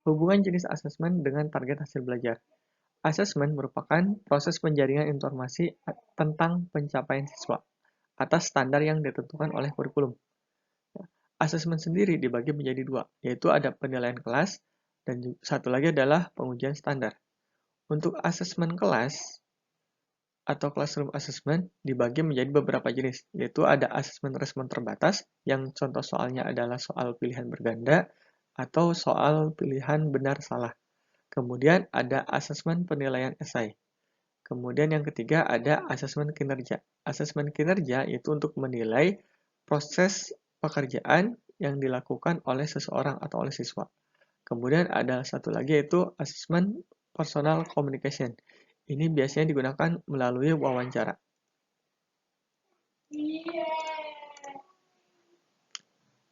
Hubungan jenis asesmen dengan target hasil belajar. Asesmen merupakan proses penjaringan informasi tentang pencapaian siswa atas standar yang ditentukan oleh kurikulum. Asesmen sendiri dibagi menjadi dua, yaitu ada penilaian kelas dan satu lagi adalah pengujian standar. Untuk asesmen kelas atau classroom assessment dibagi menjadi beberapa jenis, yaitu ada asesmen respon terbatas, yang contoh soalnya adalah soal pilihan berganda atau soal pilihan benar salah. Kemudian ada asesmen penilaian esai. Kemudian yang ketiga ada asesmen kinerja. Asesmen kinerja itu untuk menilai proses pekerjaan yang dilakukan oleh seseorang atau oleh siswa. Kemudian ada satu lagi yaitu asesmen personal communication. Ini biasanya digunakan melalui wawancara.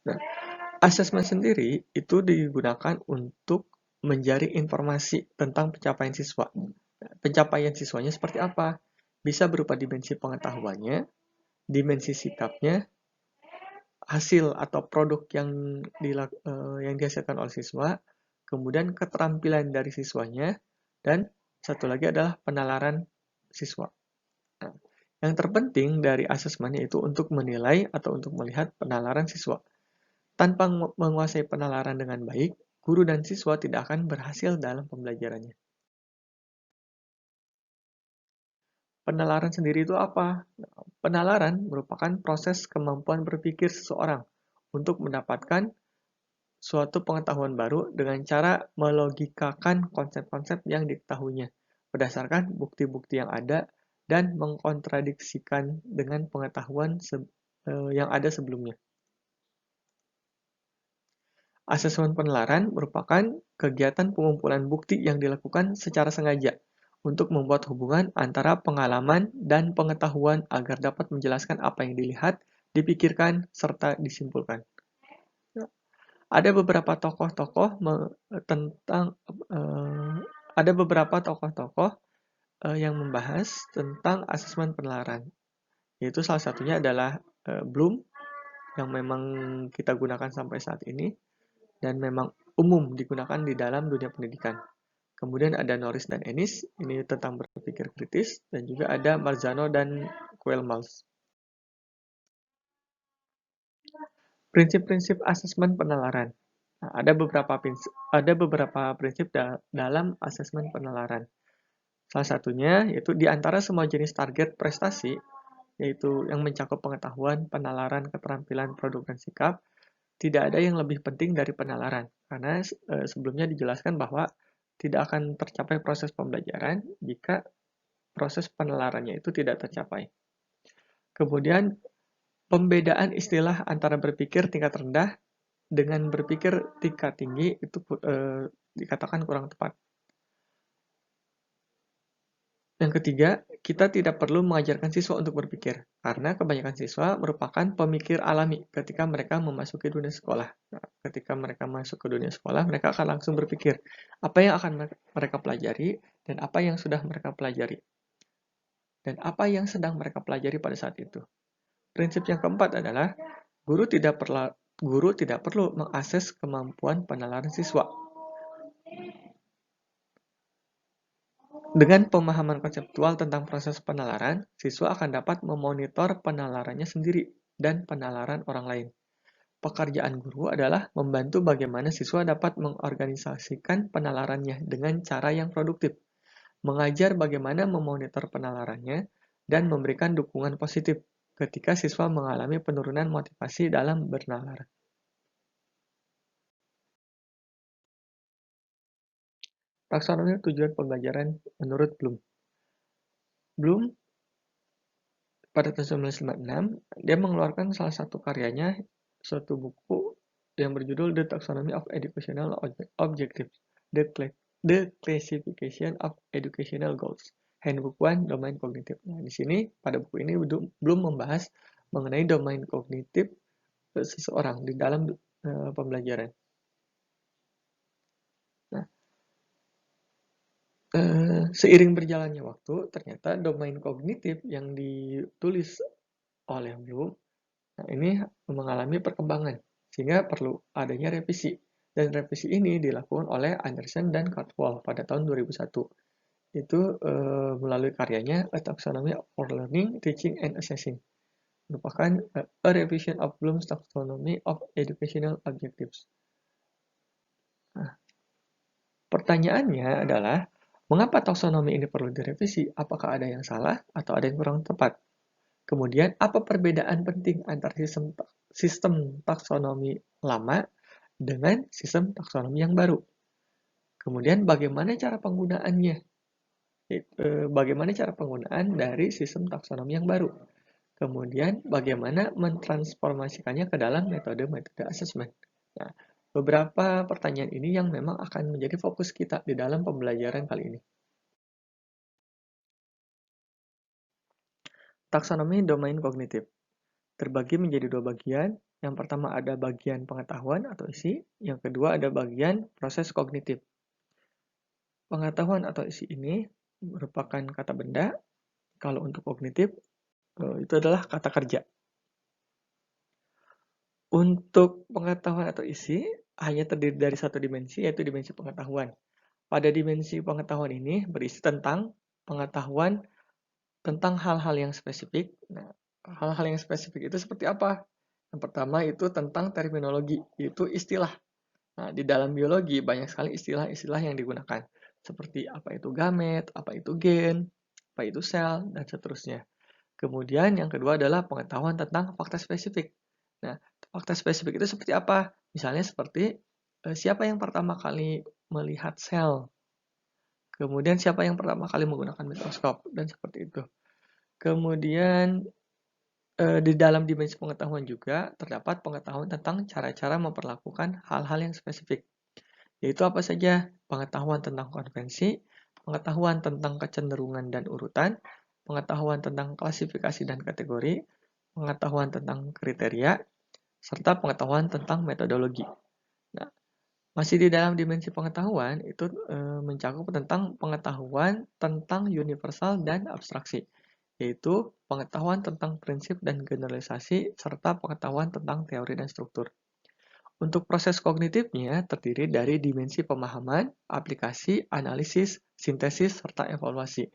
Nah, asesmen sendiri itu digunakan untuk menjaring informasi tentang pencapaian siswa. Pencapaian siswanya seperti apa? Bisa berupa dimensi pengetahuannya, dimensi sikapnya, hasil atau produk yang dihasilkan oleh siswa, kemudian keterampilan dari siswanya, dan satu lagi adalah penalaran siswa. Nah, yang terpenting dari asesmen itu untuk menilai atau untuk melihat penalaran siswa. Tanpa menguasai penalaran dengan baik, guru dan siswa tidak akan berhasil dalam pembelajarannya. Penalaran sendiri itu apa? Penalaran merupakan proses kemampuan berpikir seseorang untuk mendapatkan suatu pengetahuan baru dengan cara melogikakan konsep-konsep yang diketahuinya berdasarkan bukti-bukti yang ada dan mengkontradiksikan dengan pengetahuan yang ada sebelumnya. Asesmen penalaran merupakan kegiatan pengumpulan bukti yang dilakukan secara sengaja untuk membuat hubungan antara pengalaman dan pengetahuan agar dapat menjelaskan apa yang dilihat, dipikirkan, serta disimpulkan. Ada beberapa tokoh-tokoh tentang ada beberapa tokoh-tokoh yang membahas tentang asesmen penalaran. Yaitu salah satunya adalah Bloom yang memang kita gunakan sampai saat ini dan memang umum digunakan di dalam dunia pendidikan. Kemudian ada Norris dan Ennis, ini tentang berpikir kritis, dan juga ada Marzano dan Quailmals. Prinsip-prinsip asesmen penalaran. Nah, ada beberapa prinsip dalam asesmen penalaran. Salah satunya yaitu di antara semua jenis target prestasi, yaitu yang mencakup pengetahuan, penalaran, keterampilan, produk, dan sikap, tidak ada yang lebih penting dari penalaran. Karena sebelumnya dijelaskan bahwa tidak akan tercapai proses pembelajaran jika proses penalarannya itu tidak tercapai. Kemudian, pembedaan istilah antara berpikir tingkat rendah dengan berpikir tingkat tinggi itu dikatakan kurang tepat. Yang ketiga, kita tidak perlu mengajarkan siswa untuk berpikir, karena kebanyakan siswa merupakan pemikir alami ketika mereka memasuki dunia sekolah. Nah, ketika mereka masuk ke dunia sekolah, mereka akan langsung berpikir apa yang akan mereka pelajari dan apa yang sudah mereka pelajari. Dan apa yang sedang mereka pelajari pada saat itu. Prinsip yang keempat adalah guru tidak perlu mengakses kemampuan penalaran siswa. Dengan pemahaman konseptual tentang proses penalaran, siswa akan dapat memonitor penalarannya sendiri dan penalaran orang lain. Pekerjaan guru adalah membantu bagaimana siswa dapat mengorganisasikan penalarannya dengan cara yang produktif, mengajar bagaimana memonitor penalarannya, dan memberikan dukungan positif ketika siswa mengalami penurunan motivasi dalam bernalar. Taksonomi tujuan pembelajaran menurut Bloom. Bloom pada tahun 1956, dia mengeluarkan salah satu karyanya, suatu buku yang berjudul The Taxonomy of Educational Objectives, The Classification of Educational Goals, Handbook 1 Domain Kognitif. Nah, di sini pada buku ini belum membahas mengenai domain kognitif seseorang di dalam pembelajaran. Nah, seiring berjalannya waktu, ternyata domain kognitif yang ditulis oleh Bloom, nah ini mengalami perkembangan, sehingga perlu adanya revisi. Dan revisi ini dilakukan oleh Anderson dan Caldwell pada tahun 2001. Itu melalui karyanya A Taxonomy for Learning, Teaching, and Assessing. Merupakan a revision of Bloom's Taxonomy of Educational Objectives. Nah, pertanyaannya adalah, mengapa taksonomi ini perlu direvisi? Apakah ada yang salah atau ada yang kurang tepat? Kemudian, apa perbedaan penting antara sistem taksonomi lama dengan sistem taksonomi yang baru? Kemudian, bagaimana cara penggunaannya? Bagaimana cara penggunaan dari sistem taksonomi yang baru? Kemudian, bagaimana mentransformasikannya ke dalam metode-metode asesmen? Nah, beberapa pertanyaan ini yang memang akan menjadi fokus kita di dalam pembelajaran kali ini. Taksonomi domain kognitif terbagi menjadi dua bagian. Yang pertama ada bagian pengetahuan atau isi, yang kedua ada bagian proses kognitif. Pengetahuan atau isi ini merupakan kata benda, kalau untuk kognitif itu adalah kata kerja. Untuk pengetahuan atau isi hanya terdiri dari satu dimensi, yaitu dimensi pengetahuan. Pada dimensi pengetahuan ini berisi tentang pengetahuan tentang hal-hal yang spesifik. Nah, hal-hal yang spesifik itu seperti apa? Yang pertama itu tentang terminologi, itu istilah. Nah, di dalam biologi banyak sekali istilah-istilah yang digunakan. Seperti apa itu gamet, apa itu gen, apa itu sel, dan seterusnya. Kemudian yang kedua adalah pengetahuan tentang fakta spesifik. Nah, fakta spesifik itu seperti apa? Misalnya seperti siapa yang pertama kali melihat sel? Kemudian siapa yang pertama kali menggunakan mikroskop? Dan seperti itu. Kemudian di dalam dimensi pengetahuan juga terdapat pengetahuan tentang cara-cara memperlakukan hal-hal yang spesifik. Yaitu apa saja? Pengetahuan tentang konvensi, pengetahuan tentang kecenderungan dan urutan, pengetahuan tentang klasifikasi dan kategori, pengetahuan tentang kriteria, serta pengetahuan tentang metodologi. Nah, masih di dalam dimensi pengetahuan, itu mencakup tentang pengetahuan tentang universal dan abstraksi, yaitu pengetahuan tentang prinsip dan generalisasi, serta pengetahuan tentang teori dan struktur. Untuk proses kognitifnya terdiri dari dimensi pemahaman, aplikasi, analisis, sintesis, serta evaluasi.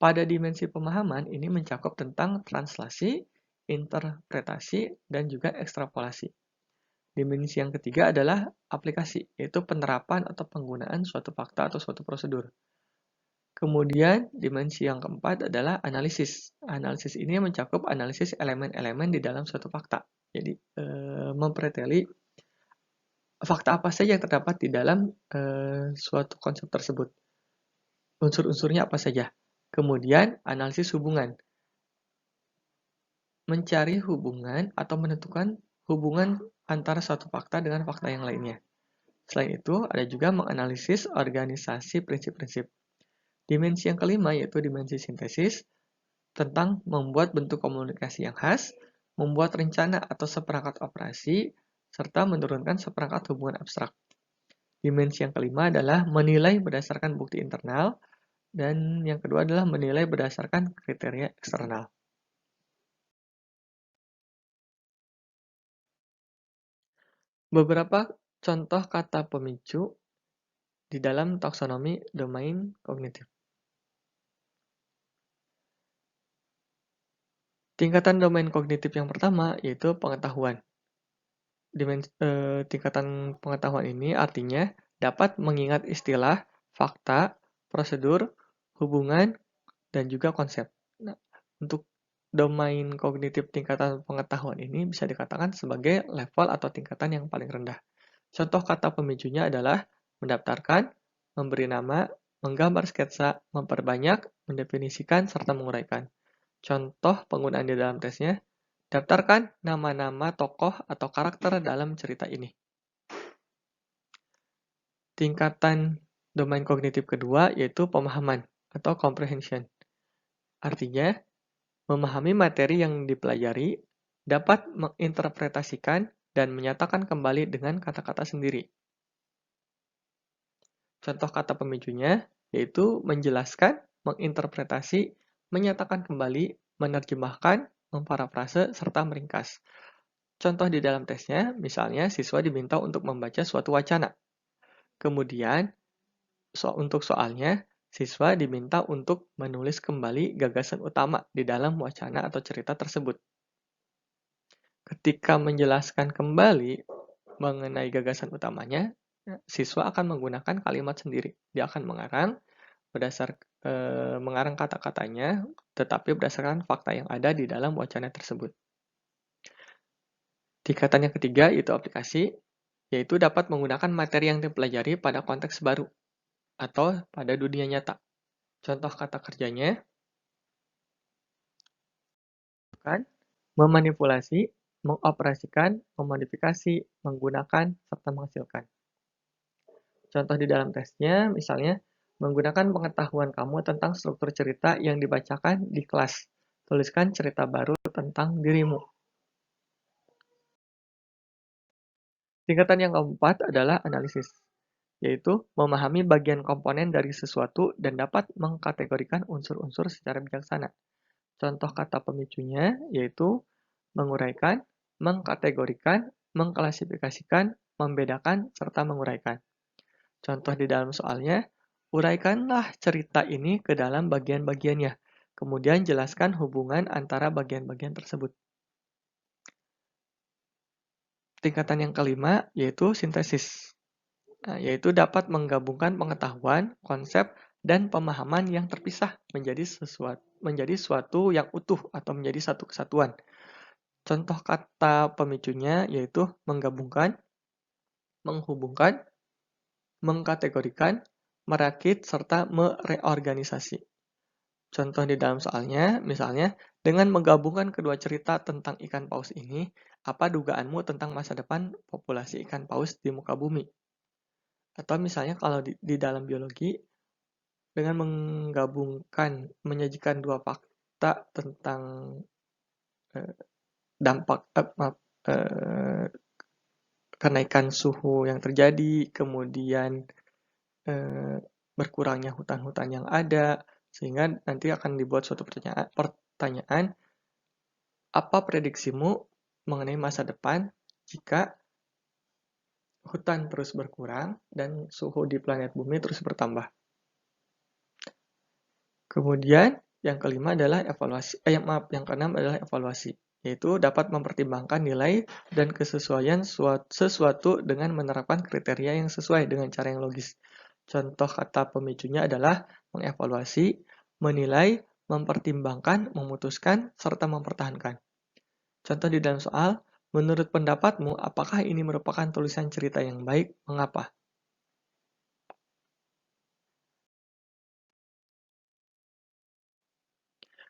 Pada dimensi pemahaman ini mencakup tentang translasi, interpretasi, dan juga ekstrapolasi. Dimensi yang ketiga adalah aplikasi, yaitu penerapan atau penggunaan suatu fakta atau suatu prosedur. Kemudian, dimensi yang keempat adalah analisis. Analisis ini mencakup analisis elemen-elemen di dalam suatu fakta. Jadi, mempreteli fakta apa saja yang terdapat di dalam suatu konsep tersebut. Unsur-unsurnya apa saja. Kemudian, analisis hubungan. Mencari hubungan atau menentukan hubungan antara suatu fakta dengan fakta yang lainnya. Selain itu, ada juga menganalisis organisasi prinsip-prinsip. Dimensi yang kelima yaitu dimensi sintesis, tentang membuat bentuk komunikasi yang khas, membuat rencana atau seperangkat operasi, serta menurunkan seperangkat hubungan abstrak. Dimensi yang kelima adalah menilai berdasarkan bukti internal, dan yang kedua adalah menilai berdasarkan kriteria eksternal. Beberapa contoh kata pemicu di dalam taksonomi domain kognitif. Tingkatan domain kognitif yang pertama yaitu pengetahuan. Tingkatan pengetahuan ini artinya dapat mengingat istilah, fakta, prosedur, hubungan, dan juga konsep. Nah, untuk domain kognitif tingkatan pengetahuan ini bisa dikatakan sebagai level atau tingkatan yang paling rendah. Contoh kata pemicunya adalah mendaftarkan, memberi nama, menggambar sketsa, memperbanyak, mendefinisikan, serta menguraikan. Contoh penggunaan di dalam tesnya, daftarkan nama-nama tokoh atau karakter dalam cerita ini. Tingkatan domain kognitif kedua yaitu pemahaman atau comprehension. Artinya, memahami materi yang dipelajari, dapat menginterpretasikan dan menyatakan kembali dengan kata-kata sendiri. Contoh kata pemicunya yaitu menjelaskan, menginterpretasi, menyatakan kembali, menerjemahkan, memparafrase, serta meringkas. Contoh di dalam tesnya, misalnya siswa diminta untuk membaca suatu wacana. Kemudian, untuk soalnya, siswa diminta untuk menulis kembali gagasan utama di dalam wacana atau cerita tersebut. Ketika menjelaskan kembali mengenai gagasan utamanya, siswa akan menggunakan kalimat sendiri. Dia akan mengarang kata-katanya, tetapi berdasarkan fakta yang ada di dalam wacana tersebut. Tingkatan yang ketiga yaitu aplikasi, yaitu dapat menggunakan materi yang dipelajari pada konteks baru atau pada dunia nyata. Contoh kata kerjanya, kan, memanipulasi, mengoperasikan, memodifikasi, menggunakan, serta menghasilkan. Contoh di dalam tesnya, misalnya, menggunakan pengetahuan kamu tentang struktur cerita yang dibacakan di kelas. Tuliskan cerita baru tentang dirimu. Tingkatan yang keempat adalah analisis, yaitu memahami bagian komponen dari sesuatu dan dapat mengkategorikan unsur-unsur secara bijaksana. Contoh kata pemicunya yaitu menguraikan, mengkategorikan, mengklasifikasikan, membedakan, serta menguraikan. Contoh di dalam soalnya, uraikanlah cerita ini ke dalam bagian-bagiannya, kemudian jelaskan hubungan antara bagian-bagian tersebut. Tingkatan yang kelima yaitu sintesis, yaitu dapat menggabungkan pengetahuan, konsep, dan pemahaman yang terpisah menjadi suatu yang utuh atau menjadi satu kesatuan. Contoh kata pemicunya yaitu menggabungkan, menghubungkan, mengkategorikan, merakit, serta mereorganisasi. Contoh di dalam soalnya, misalnya, dengan menggabungkan kedua cerita tentang ikan paus ini, apa dugaanmu tentang masa depan populasi ikan paus di muka bumi? Atau misalnya kalau di dalam biologi, dengan menyajikan dua fakta tentang eh, dampak, kenaikan suhu yang terjadi, kemudian berkurangnya hutan-hutan yang ada, sehingga nanti akan dibuat suatu pertanyaan, apa prediksimu mengenai masa depan jika hutan terus berkurang dan suhu di planet bumi terus bertambah? Kemudian yang kelima adalah yang keenam adalah evaluasi, yaitu dapat mempertimbangkan nilai dan kesesuaian sesuatu dengan menerapkan kriteria yang sesuai dengan cara yang logis. Contoh kata pemicunya adalah mengevaluasi, menilai, mempertimbangkan, memutuskan, serta mempertahankan. Contoh di dalam soal, menurut pendapatmu, apakah ini merupakan tulisan cerita yang baik? Mengapa?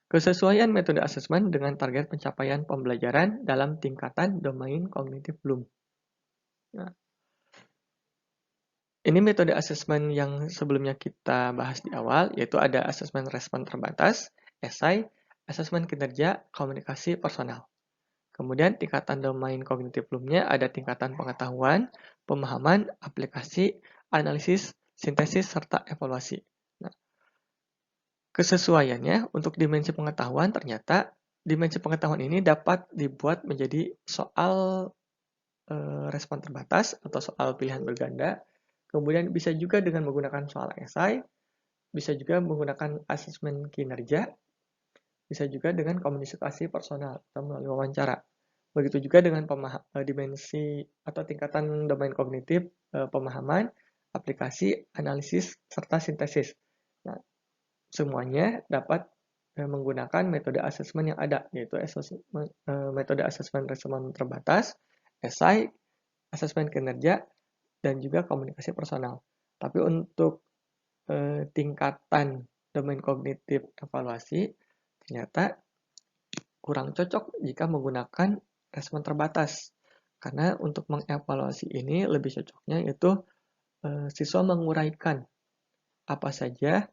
Kesesuaian metode asesmen dengan target pencapaian pembelajaran dalam tingkatan domain kognitif Bloom. Nah, ini metode asesmen yang sebelumnya kita bahas di awal, yaitu ada asesmen respon terbatas, esai, asesmen kinerja, komunikasi personal. Kemudian tingkatan domain kognitif Bloom-nya ada tingkatan pengetahuan, pemahaman, aplikasi, analisis, sintesis, serta evaluasi. Nah, kesesuaiannya untuk dimensi pengetahuan ternyata dimensi pengetahuan ini dapat dibuat menjadi soal respon terbatas atau soal pilihan berganda. Kemudian bisa juga dengan menggunakan soal esai, bisa juga menggunakan asesmen kinerja, bisa juga dengan komunikasi personal atau melalui wawancara. Begitu juga dengan dimensi atau tingkatan domain kognitif, pemahaman, aplikasi, analisis, serta sintesis. Nah, semuanya dapat menggunakan metode asesmen yang ada, yaitu metode asesmen respon terbatas, esai, asesmen kinerja, dan juga komunikasi personal. Tapi untuk tingkatan domain kognitif evaluasi, ternyata kurang cocok jika menggunakan respon terbatas. Karena untuk mengevaluasi ini lebih cocoknya yaitu siswa menguraikan apa saja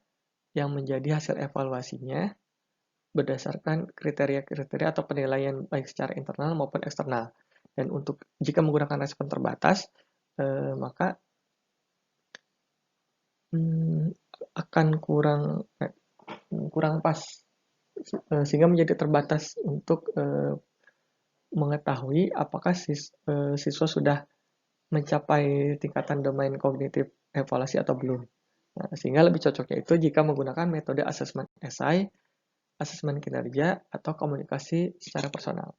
yang menjadi hasil evaluasinya berdasarkan kriteria-kriteria atau penilaian baik secara internal maupun eksternal. Dan untuk jika menggunakan respon terbatas, maka akan kurang pas, sehingga menjadi terbatas untuk mengetahui apakah siswa sudah mencapai tingkatan domain kognitif evaluasi atau belum. Nah, sehingga lebih cocoknya itu jika menggunakan metode asesmen esai, asesmen kinerja, atau komunikasi secara personal.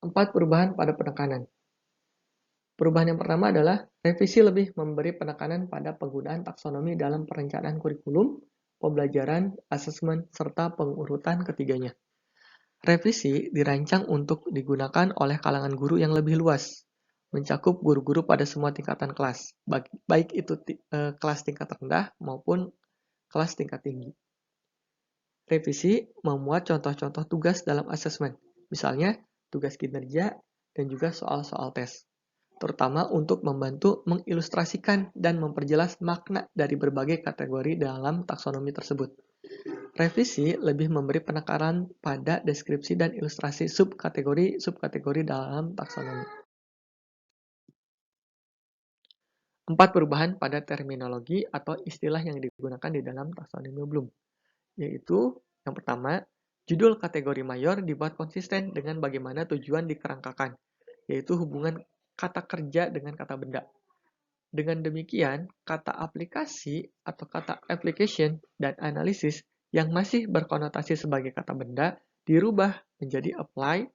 Empat perubahan pada penekanan. Perubahan yang pertama adalah revisi lebih memberi penekanan pada penggunaan taksonomi dalam perencanaan kurikulum, pembelajaran, asesmen, serta pengurutan ketiganya. Revisi dirancang untuk digunakan oleh kalangan guru yang lebih luas, mencakup guru-guru pada semua tingkatan kelas, baik itu kelas tingkat rendah maupun kelas tingkat tinggi. Revisi memuat contoh-contoh tugas dalam asesmen, misalnya tugas kinerja dan juga soal-soal tes, terutama untuk membantu mengilustrasikan dan memperjelas makna dari berbagai kategori dalam taksonomi tersebut. Revisi lebih memberi penekanan pada deskripsi dan ilustrasi subkategori dalam taksonomi. 4 perubahan pada terminologi atau istilah yang digunakan di dalam taksonomi Bloom, yaitu yang pertama, judul kategori mayor dibuat konsisten dengan bagaimana tujuan dikerangkakan, yaitu hubungan kata kerja dengan kata benda. Dengan demikian, kata aplikasi atau kata application dan analisis yang masih berkonotasi sebagai kata benda dirubah menjadi apply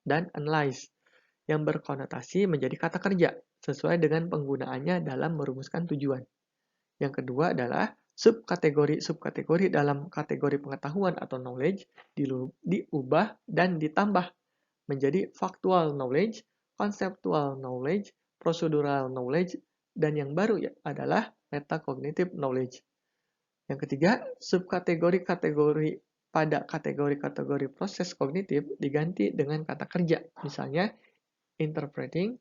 dan analyze yang berkonotasi menjadi kata kerja sesuai dengan penggunaannya dalam merumuskan tujuan. Yang kedua adalah subkategori dalam kategori pengetahuan atau knowledge diubah dan ditambah menjadi factual knowledge, conceptual knowledge, procedural knowledge, dan yang baru adalah metacognitive knowledge. Yang ketiga, subkategori-kategori pada kategori-kategori proses kognitif diganti dengan kata kerja, misalnya interpreting,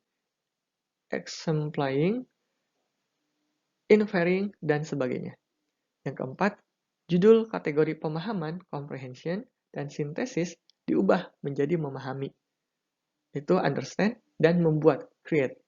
exemplifying, inferring, dan sebagainya. Yang keempat, judul kategori pemahaman, comprehension, dan sintesis diubah menjadi memahami. Itu understand dan membuat, create.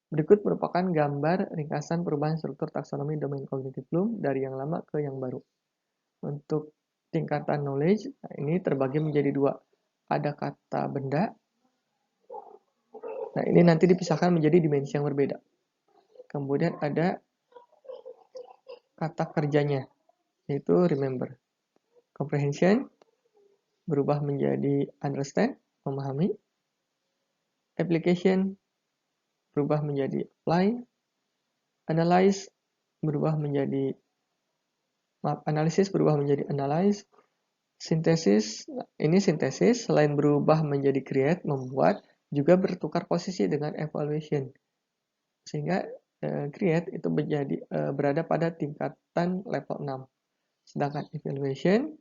Berikut merupakan gambar ringkasan perubahan struktur taksonomi domain kognitif Bloom dari yang lama ke yang baru. Untuk tingkatan knowledge, ini terbagi menjadi dua. Ada kata benda, nah ini nanti dipisahkan menjadi dimensi yang berbeda. Kemudian ada kata kerjanya, yaitu remember. Comprehension berubah menjadi understand, memahami. Application berubah menjadi apply. Analyze berubah menjadi analisis berubah menjadi analyze. Sintesis, ini sintesis selain berubah menjadi create, membuat, juga bertukar posisi dengan evaluation, sehingga create itu berada pada tingkatan level 6, sedangkan evaluation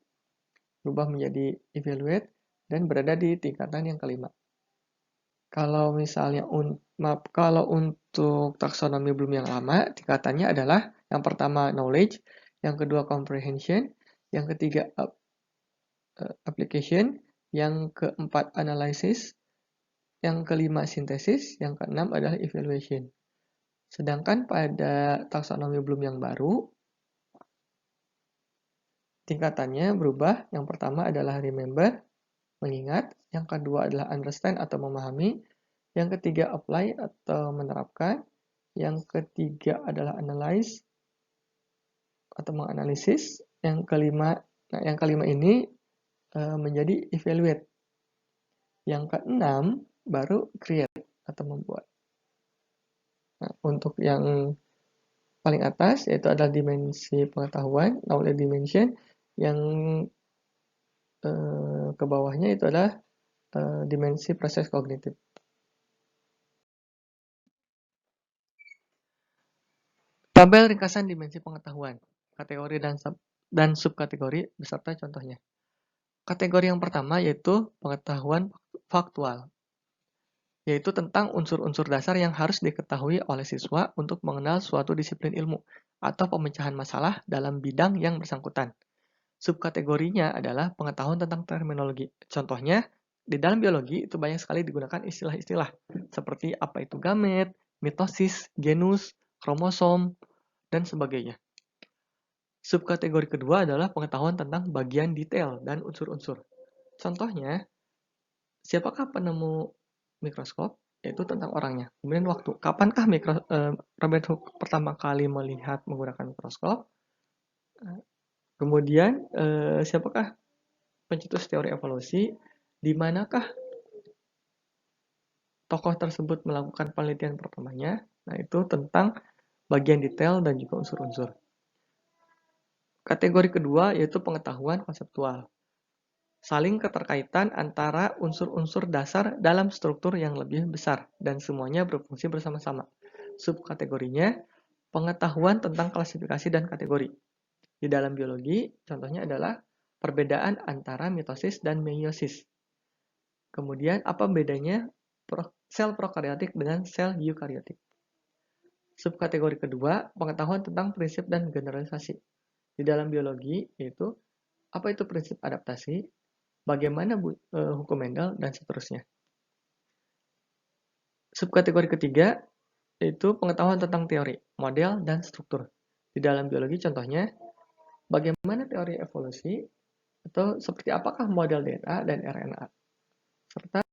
berubah menjadi evaluate dan berada di tingkatan yang kelima. Kalau misalnya kalau untuk taksonomi Bloom yang lama, tingkatannya adalah yang pertama knowledge, yang kedua comprehension, yang ketiga application, yang keempat analysis, yang kelima synthesis, yang keenam adalah evaluation. Sedangkan pada taksonomi Bloom yang baru, tingkatannya berubah. Yang pertama adalah remember, mengingat. Yang kedua adalah understand atau memahami. Yang ketiga apply atau menerapkan. Yang ketiga adalah analyze atau menganalisis. Yang kelima ini menjadi evaluate. Yang keenam baru create atau membuat. Nah, untuk yang paling atas yaitu adalah dimensi pengetahuan, knowledge dimension. Yang ke bawahnya itu adalah dimensi proses kognitif. Tabel ringkasan dimensi pengetahuan, kategori dan subkategori beserta contohnya. Kategori yang pertama yaitu pengetahuan faktual, yaitu tentang unsur-unsur dasar yang harus diketahui oleh siswa untuk mengenal suatu disiplin ilmu atau pemecahan masalah dalam bidang yang bersangkutan. Subkategorinya adalah pengetahuan tentang terminologi. Contohnya, di dalam biologi itu banyak sekali digunakan istilah-istilah seperti apa itu gamet, mitosis, genus, kromosom, dan sebagainya. Subkategori kedua adalah pengetahuan tentang bagian detail dan unsur-unsur. Contohnya, siapakah penemu mikroskop? Yaitu tentang orangnya. Kemudian waktu. Kapankah Robert Hooke pertama kali melihat menggunakan mikroskop? Kemudian, siapakah pencetus teori evolusi? Di manakah tokoh tersebut melakukan penelitian pertamanya? Nah, itu tentang bagian detail dan juga unsur-unsur. Kategori kedua yaitu pengetahuan konseptual. Saling keterkaitan antara unsur-unsur dasar dalam struktur yang lebih besar dan semuanya berfungsi bersama-sama. Subkategorinya pengetahuan tentang klasifikasi dan kategori. Di dalam biologi, contohnya adalah perbedaan antara mitosis dan meiosis. Kemudian, apa bedanya sel prokariotik dengan sel eukariotik? Subkategori kedua, pengetahuan tentang prinsip dan generalisasi. Di dalam biologi, yaitu apa itu prinsip adaptasi, bagaimana hukum Mendel, dan seterusnya. Subkategori ketiga, yaitu pengetahuan tentang teori, model, dan struktur. Di dalam biologi contohnya, bagaimana teori evolusi, atau seperti apakah model DNA dan RNA. Serta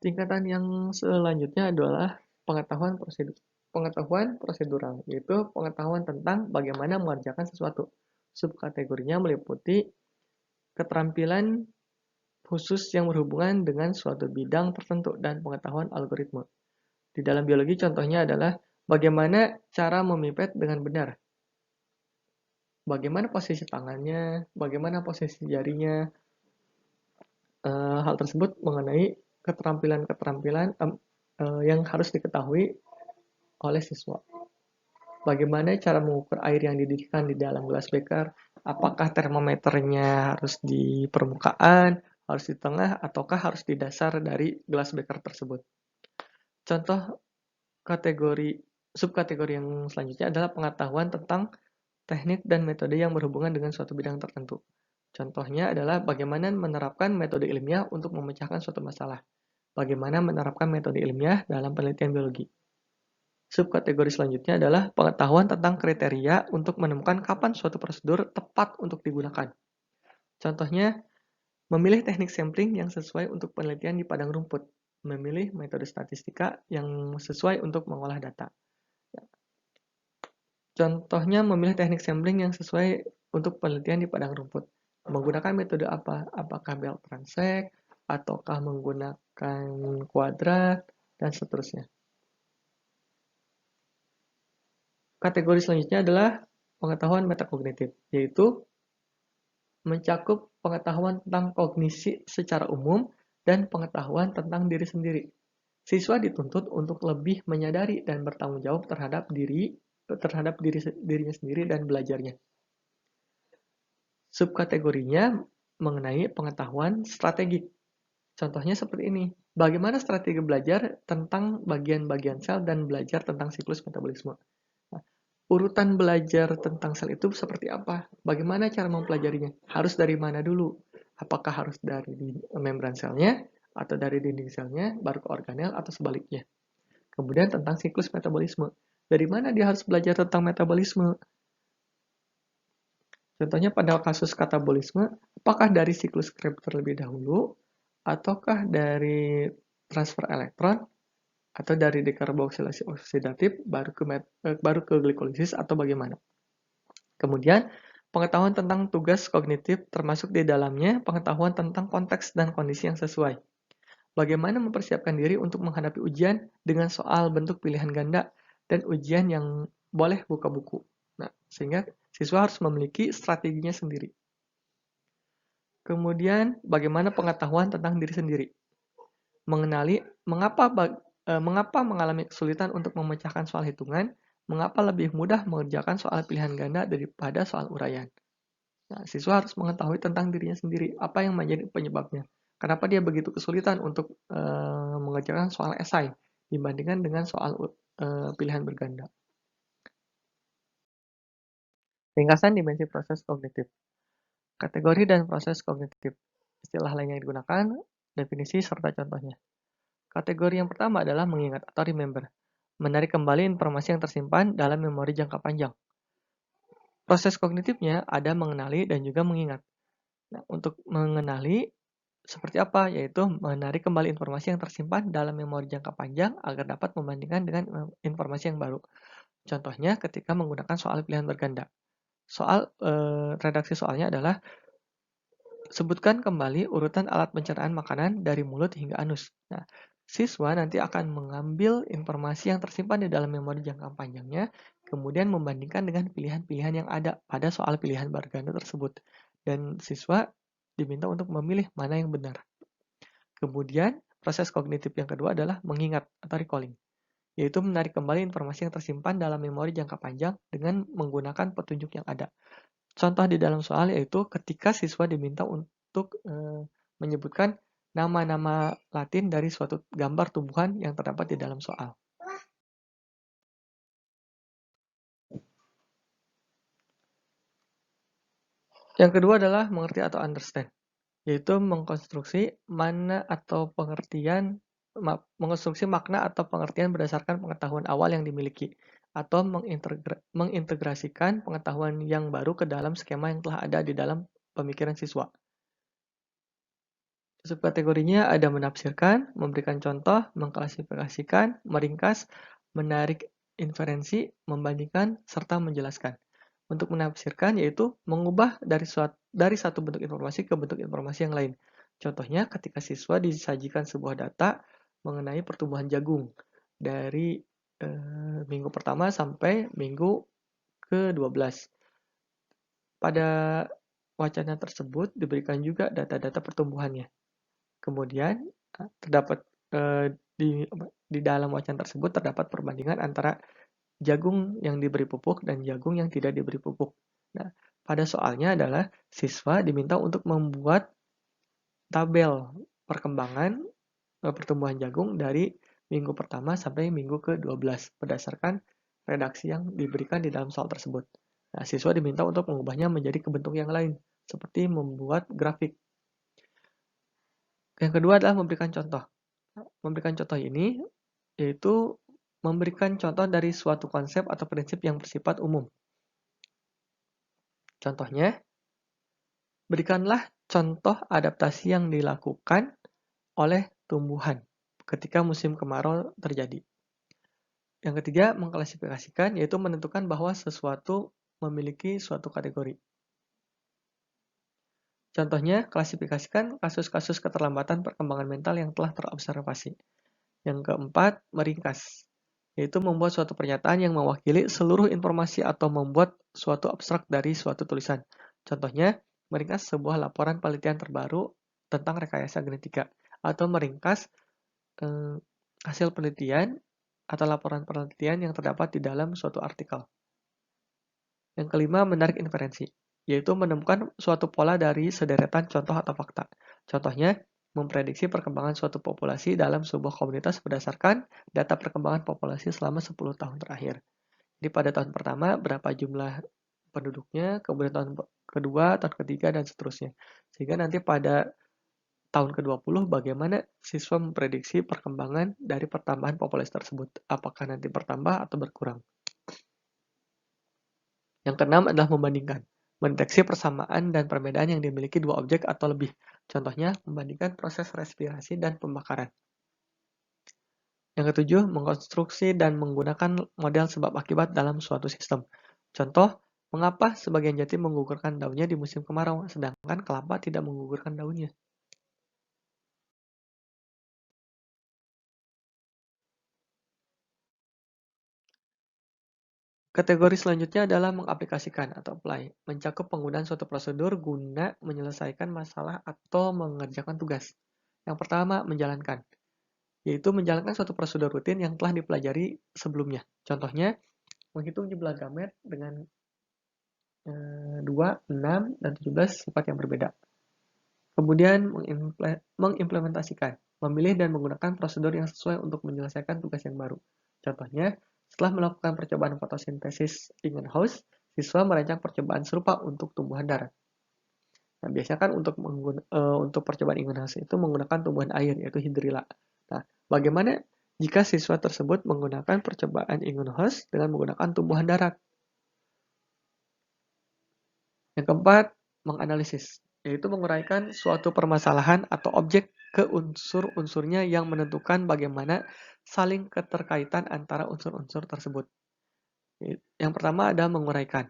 tingkatan yang selanjutnya adalah pengetahuan prosedural, yaitu pengetahuan tentang bagaimana mengerjakan sesuatu. Subkategorinya meliputi keterampilan khusus yang berhubungan dengan suatu bidang tertentu dan pengetahuan algoritma. Di dalam biologi contohnya adalah bagaimana cara memipet dengan benar. Bagaimana posisi tangannya, bagaimana posisi jarinya. Hal tersebut mengenai keterampilan-keterampilan yang harus diketahui oleh siswa. Bagaimana cara mengukur air yang dididihkan di dalam gelas beker? Apakah termometernya harus di permukaan, harus di tengah, ataukah harus di dasar dari gelas beker tersebut? Contoh subkategori yang selanjutnya adalah pengetahuan tentang teknik dan metode yang berhubungan dengan suatu bidang tertentu. Contohnya adalah bagaimana menerapkan metode ilmiah untuk memecahkan suatu masalah. Bagaimana menerapkan metode ilmiah dalam penelitian biologi. Subkategori selanjutnya adalah pengetahuan tentang kriteria untuk menemukan kapan suatu prosedur tepat untuk digunakan. Contohnya, memilih teknik sampling yang sesuai untuk penelitian di padang rumput, memilih metode statistika yang sesuai untuk mengolah data. Contohnya, memilih teknik sampling yang sesuai untuk penelitian di padang rumput. Menggunakan metode apa? Apakah belt transect, ataukah menggunakan kuadrat, dan seterusnya. Kategori selanjutnya adalah pengetahuan metakognitif, yaitu mencakup pengetahuan tentang kognisi secara umum dan pengetahuan tentang diri sendiri. Siswa dituntut untuk lebih menyadari dan bertanggung jawab terhadap dirinya sendiri dan belajarnya. Subkategorinya mengenai pengetahuan strategik. Contohnya seperti ini. Bagaimana strategi belajar tentang bagian-bagian sel dan belajar tentang siklus metabolisme. Nah, urutan belajar tentang sel itu seperti apa? Bagaimana cara mempelajarinya? Harus dari mana dulu? Apakah harus dari membran selnya, atau dari dinding selnya, baru ke organel, atau sebaliknya? Kemudian tentang siklus metabolisme. Dari mana dia harus belajar tentang metabolisme? Contohnya pada kasus katabolisme, apakah dari siklus Krebs terlebih dahulu, ataukah dari transfer elektron, atau dari dekarboksilasi oksidatif baru ke glikolisis, atau bagaimana? Kemudian, pengetahuan tentang tugas kognitif termasuk di dalamnya pengetahuan tentang konteks dan kondisi yang sesuai. Bagaimana mempersiapkan diri untuk menghadapi ujian dengan soal bentuk pilihan ganda dan ujian yang boleh buka buku. Nah, sehingga siswa harus memiliki strateginya sendiri. Kemudian, bagaimana pengetahuan tentang diri sendiri. Mengenali mengapa mengalami kesulitan untuk memecahkan soal hitungan, mengapa lebih mudah mengerjakan soal pilihan ganda daripada soal uraian. Nah, siswa harus mengetahui tentang dirinya sendiri, apa yang menjadi penyebabnya. Kenapa dia begitu kesulitan untuk mengerjakan soal esai dibandingkan dengan soal pilihan berganda. Ringkasan dimensi proses kognitif. Kategori dan proses kognitif. Istilah lain yang digunakan, definisi serta contohnya. Kategori yang pertama adalah mengingat atau remember. Menarik kembali informasi yang tersimpan dalam memori jangka panjang. Proses kognitifnya ada mengenali dan juga mengingat. Nah, untuk mengenali seperti apa? Yaitu menarik kembali informasi yang tersimpan dalam memori jangka panjang agar dapat membandingkan dengan informasi yang baru. Contohnya ketika menggunakan soal pilihan berganda. Redaksi soalnya adalah sebutkan kembali urutan alat pencernaan makanan dari mulut hingga anus. Nah, siswa nanti akan mengambil informasi yang tersimpan di dalam memori jangka panjangnya, kemudian membandingkan dengan pilihan-pilihan yang ada pada soal pilihan berganda tersebut. Dan siswa diminta untuk memilih mana yang benar. Kemudian, proses kognitif yang kedua adalah mengingat atau recalling, yaitu menarik kembali informasi yang tersimpan dalam memori jangka panjang dengan menggunakan petunjuk yang ada. Contoh di dalam soal yaitu ketika siswa diminta untuk menyebutkan nama-nama Latin dari suatu gambar tumbuhan yang terdapat di dalam soal. Yang kedua adalah mengerti atau understand, yaitu mengkonstruksi makna atau pengertian berdasarkan pengetahuan awal yang dimiliki, atau mengintegrasikan pengetahuan yang baru ke dalam skema yang telah ada di dalam pemikiran siswa. Subkategorinya ada menafsirkan, memberikan contoh, mengklasifikasikan, meringkas, menarik inferensi, membandingkan, serta menjelaskan. Untuk menafsirkan yaitu mengubah dari satu bentuk informasi ke bentuk informasi yang lain. Contohnya ketika siswa disajikan sebuah data mengenai pertumbuhan jagung dari minggu pertama sampai minggu ke-12. Pada wacana tersebut diberikan juga data-data pertumbuhannya. Kemudian terdapat di dalam wacana tersebut terdapat perbandingan antara jagung yang diberi pupuk dan jagung yang tidak diberi pupuk. Nah, pada soalnya adalah siswa diminta untuk membuat tabel perkembangan pertumbuhan jagung dari minggu pertama sampai minggu ke-12 berdasarkan redaksi yang diberikan di dalam soal tersebut. Nah, siswa diminta untuk mengubahnya menjadi ke bentuk yang lain, seperti membuat grafik. Yang kedua adalah memberikan contoh. Memberikan contoh ini yaitu memberikan contoh dari suatu konsep atau prinsip yang bersifat umum. Contohnya, berikanlah contoh adaptasi yang dilakukan oleh tumbuhan ketika musim kemarau terjadi. Yang ketiga, mengklasifikasikan, yaitu menentukan bahwa sesuatu memiliki suatu kategori. Contohnya, klasifikasikan kasus-kasus keterlambatan perkembangan mental yang telah terobservasi. Yang keempat, meringkas, yaitu membuat suatu pernyataan yang mewakili seluruh informasi atau membuat suatu abstrak dari suatu tulisan. Contohnya, meringkas sebuah laporan penelitian terbaru tentang rekayasa genetika. atau meringkas eh, hasil penelitian atau laporan penelitian yang terdapat di dalam suatu artikel. Yang kelima, menarik inferensi, yaitu menemukan suatu pola dari sederetan contoh atau fakta. Contohnya, memprediksi perkembangan suatu populasi dalam sebuah komunitas berdasarkan data perkembangan populasi selama 10 tahun terakhir. Jadi pada tahun pertama, berapa jumlah penduduknya, kemudian tahun kedua, tahun ketiga, dan seterusnya. Sehingga nanti pada tahun ke-20, bagaimana siswa memprediksi perkembangan dari pertambahan populasi tersebut. Apakah nanti bertambah atau berkurang. Yang keenam adalah membandingkan. Mendeteksi persamaan dan perbedaan yang dimiliki dua objek atau lebih. Contohnya, membandingkan proses respirasi dan pembakaran. Yang ketujuh, mengkonstruksi dan menggunakan model sebab akibat dalam suatu sistem. Contoh, mengapa sebagian jati menggugurkan daunnya di musim kemarau, sedangkan kelapa tidak menggugurkan daunnya. Kategori selanjutnya adalah mengaplikasikan atau apply, mencakup penggunaan suatu prosedur guna menyelesaikan masalah atau mengerjakan tugas. Yang pertama, menjalankan, yaitu menjalankan suatu prosedur rutin yang telah dipelajari sebelumnya. Contohnya, menghitung jumlah gamet dengan 2, 6, dan 17 sifat yang berbeda. Kemudian, mengimplementasikan, memilih dan menggunakan prosedur yang sesuai untuk menyelesaikan tugas yang baru. Contohnya, setelah melakukan percobaan fotosintesis Ingenhousz, siswa merancang percobaan serupa untuk tumbuhan darat. Nah, biasanya kan untuk percobaan Ingenhousz itu menggunakan tumbuhan air, yaitu hidrilla. Nah, bagaimana jika siswa tersebut menggunakan percobaan Ingenhousz dengan menggunakan tumbuhan darat? Yang keempat, menganalisis, yaitu menguraikan suatu permasalahan atau objek ke unsur-unsurnya yang menentukan bagaimana saling keterkaitan antara unsur-unsur tersebut. Yang pertama adalah menguraikan.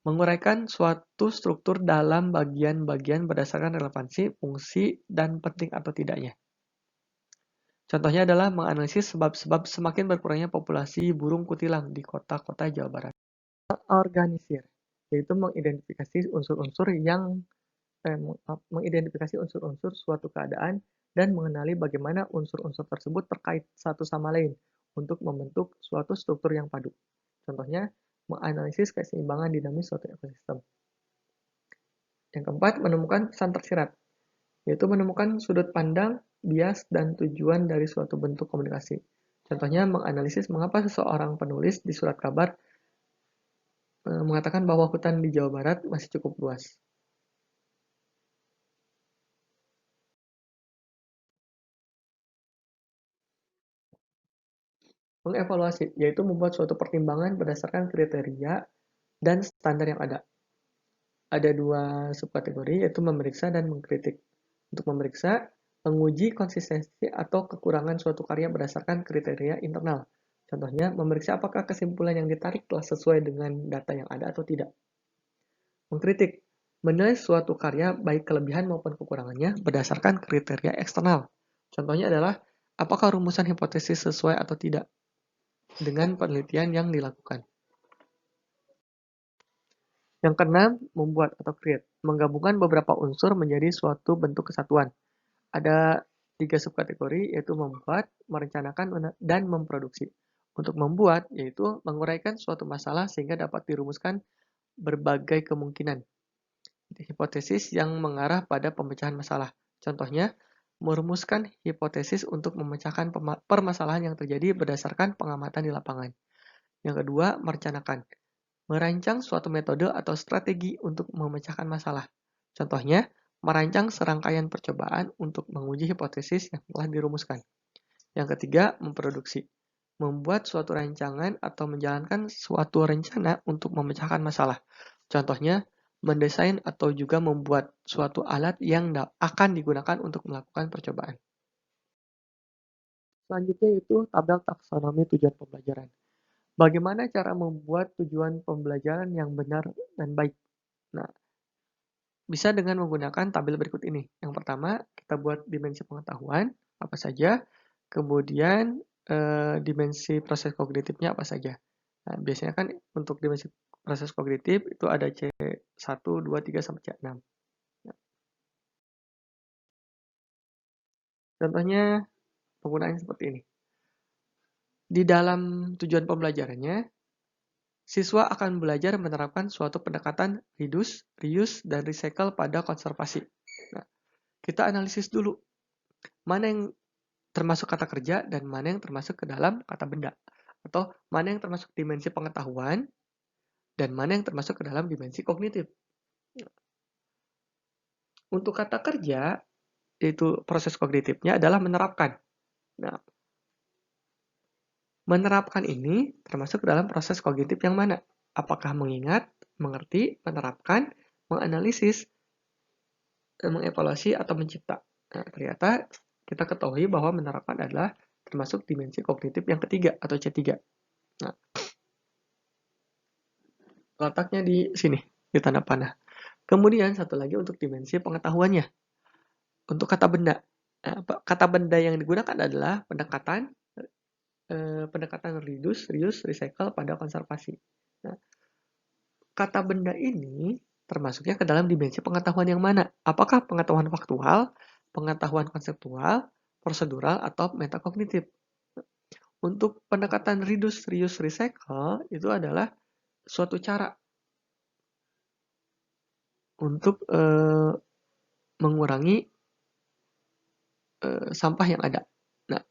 Menguraikan suatu struktur dalam bagian-bagian berdasarkan relevansi, fungsi, dan penting atau tidaknya. Contohnya adalah menganalisis sebab-sebab semakin berkurangnya populasi burung kutilang di kota-kota Jawa Barat. Organisir, yaitu mengidentifikasi unsur-unsur suatu keadaan dan mengenali bagaimana unsur-unsur tersebut terkait satu sama lain untuk membentuk suatu struktur yang padu. Contohnya, menganalisis keseimbangan dinamis suatu ekosistem. Yang keempat, menemukan pesan tersirat, yaitu menemukan sudut pandang, bias, dan tujuan dari suatu bentuk komunikasi. Contohnya, menganalisis mengapa seseorang penulis di surat kabar mengatakan bahwa hutan di Jawa Barat masih cukup luas. Mengevaluasi, yaitu membuat suatu pertimbangan berdasarkan kriteria dan standar yang ada. Ada dua subkategori, yaitu memeriksa dan mengkritik. Untuk memeriksa, menguji konsistensi atau kekurangan suatu karya berdasarkan kriteria internal. Contohnya, memeriksa apakah kesimpulan yang ditarik telah sesuai dengan data yang ada atau tidak. Mengkritik, menilai suatu karya baik kelebihan maupun kekurangannya berdasarkan kriteria eksternal. Contohnya adalah, apakah rumusan hipotesis sesuai atau tidak dengan penelitian yang dilakukan. Yang keenam, membuat atau create, menggabungkan beberapa unsur menjadi suatu bentuk kesatuan. Ada 3 subkategori, yaitu membuat, merencanakan, dan memproduksi. Untuk membuat, yaitu menguraikan suatu masalah sehingga dapat dirumuskan berbagai kemungkinan. Hipotesis yang mengarah pada pemecahan masalah. Contohnya, merumuskan hipotesis untuk memecahkan permasalahan yang terjadi berdasarkan pengamatan di lapangan. Yang kedua, merencanakan. Merancang suatu metode atau strategi untuk memecahkan masalah. Contohnya, merancang serangkaian percobaan untuk menguji hipotesis yang telah dirumuskan. Yang ketiga, memproduksi. Membuat suatu rancangan atau menjalankan suatu rencana untuk memecahkan masalah. Contohnya, mendesain atau juga membuat suatu alat yang akan digunakan untuk melakukan percobaan. Selanjutnya itu tabel taksonomi tujuan pembelajaran. Bagaimana cara membuat tujuan pembelajaran yang benar dan baik? Nah, bisa dengan menggunakan tabel berikut ini. Yang pertama, kita buat dimensi pengetahuan, apa saja. Kemudian, dimensi proses kognitifnya apa saja. Nah, biasanya kan untuk dimensi proses kognitif itu ada C1, 2, 3, sampai C6. Contohnya penggunaannya seperti ini. Di dalam tujuan pembelajarannya, siswa akan belajar menerapkan suatu pendekatan reduce, reuse, dan recycle pada konservasi. Nah, kita analisis dulu, mana yang termasuk kata kerja dan mana yang termasuk ke dalam kata benda. Atau mana yang termasuk dimensi pengetahuan dan mana yang termasuk ke dalam dimensi kognitif. Untuk kata kerja, yaitu proses kognitifnya adalah menerapkan. Nah, menerapkan ini termasuk dalam proses kognitif yang mana? Apakah mengingat, mengerti, menerapkan, menganalisis, mengevaluasi, atau mencipta? Nah, ternyata kita ketahui bahwa menerapkan adalah termasuk dimensi kognitif yang ketiga atau C3. Nah, letaknya di sini, di tanda panah. Kemudian satu lagi untuk dimensi pengetahuannya. Untuk kata benda. Nah, kata benda yang digunakan adalah pendekatan reduce, reuse, recycle pada konservasi. Nah, kata benda ini termasuknya ke dalam dimensi pengetahuan yang mana? Apakah pengetahuan faktual, pengetahuan konseptual, prosedural, atau metakognitif? Untuk pendekatan reduce, reuse, recycle itu adalah suatu cara untuk mengurangi sampah yang ada. Nah,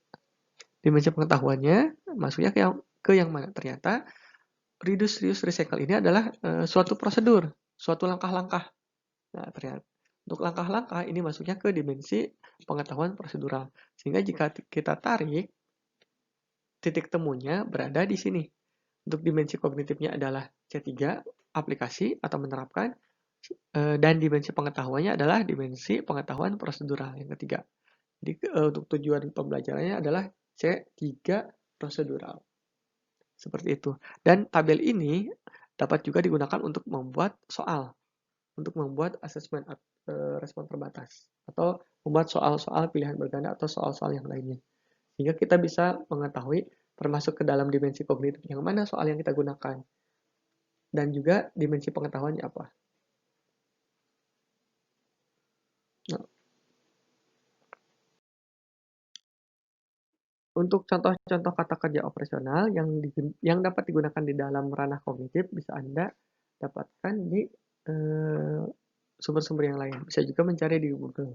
dimensi pengetahuannya masuknya ke yang mana? Ternyata reduce, reuse, recycle ini adalah suatu prosedur, suatu langkah-langkah. Nah, ternyata untuk langkah-langkah ini masuknya ke dimensi pengetahuan prosedural. Sehingga jika kita tarik, titik temunya berada di sini. Untuk dimensi kognitifnya adalah C3, aplikasi atau menerapkan, dan dimensi pengetahuannya adalah dimensi pengetahuan prosedural yang ketiga. Jadi untuk tujuan pembelajarannya adalah C3 prosedural. Seperti itu. Dan tabel ini dapat juga digunakan untuk membuat soal, untuk membuat asesmen respon terbatas, atau membuat soal-soal pilihan berganda atau soal-soal yang lainnya. Sehingga kita bisa mengetahui termasuk ke dalam dimensi kognitif yang mana soal yang kita gunakan. Dan juga dimensi pengetahuannya apa. Nah, untuk contoh-contoh kata kerja operasional yang dapat digunakan di dalam ranah kognitif bisa Anda dapatkan di sumber-sumber yang lain. Bisa juga mencari di Google.